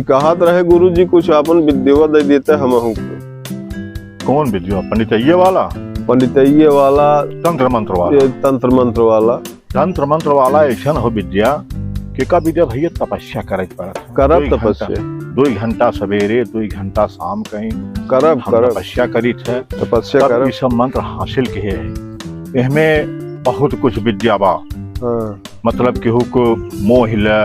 कहत रहे गुरु जी कुछ अपन विद्या दे देते हमहू। कौन विद्या? पंडितैये वाला? पंडितैये वाला, तंत्र मंत्र वाला? तंत्र मंत्र वाला। तंत्र मंत्र वाला ऐसा हो विद्या कि का विद्या भैया तपस्या करे पड़त। करब तपस्या 2 घंटा सवेरे 2 घंटा शाम कहीं करब तपस्या करी थे। तपस्या करब सब मंत्र हासिल किए है। इसमें बहुत कुछ विद्या बा। हाँ। मतलब केहू को मोह ले,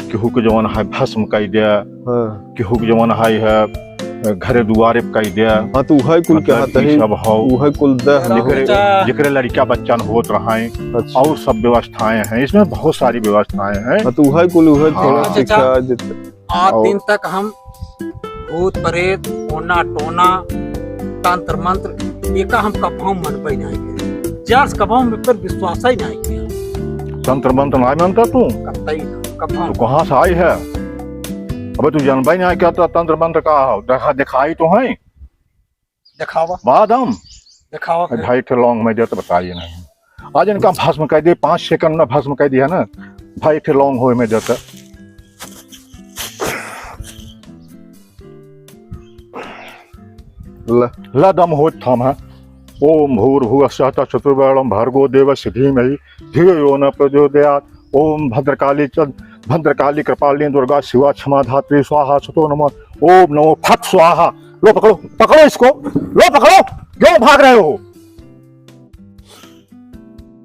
केहू के जवन है भस्म कई दे, हाँ। केहू के जवन है घरे दुआरे कई दे। हाँ तो उहे कुल कहत है, सब हो उहे कुल दे जिकरे लड़का बच्चा होत रहे। अच्छा। और सब व्यवस्थाएं हैं इसमें, बहुत सारी व्यवस्थाएं हैं। हाँ तो उहे कुल उहे थोड़ा हाँ। सिखा देते। 8 दिन तक हम भूत प्रेत ओना टोना तंत्र मंत्र एका हम कभाव मनबे नहीं किया। जर्स कभाव में पर विश्वास ही नहीं किया। तंत्र मंत्र नहीं मानता तू? कतई ना कभाव। तो कहाँ से आई है? अबे तू जानबा ही नहीं क्या तंत्र मंत्र का हो? दिखाई तो है। दिखावा बादम दिखावा ढाई ठे लौंग में दे तो बताइए नहीं। आज इनका भस्म कह दिए 5 सेकंड में भस्म कह दिया ना। 2 ठे लौंग हो में देता। लदम हो थम है। ओम भूर्भुवः स्वः चतुर्वर्ण भर्गो देवस्य धीमहि धियो यो न प्रचोदयात्। ओम भद्रकाली कृपालिनी दुर्गा शिवा क्षमा धात्री स्वाहा सतो नमः। ओम नमो फट स्वाहा। लो पकड़ो, पकड़ो इसको, लो पकड़ो। क्यों भाग रहे हो?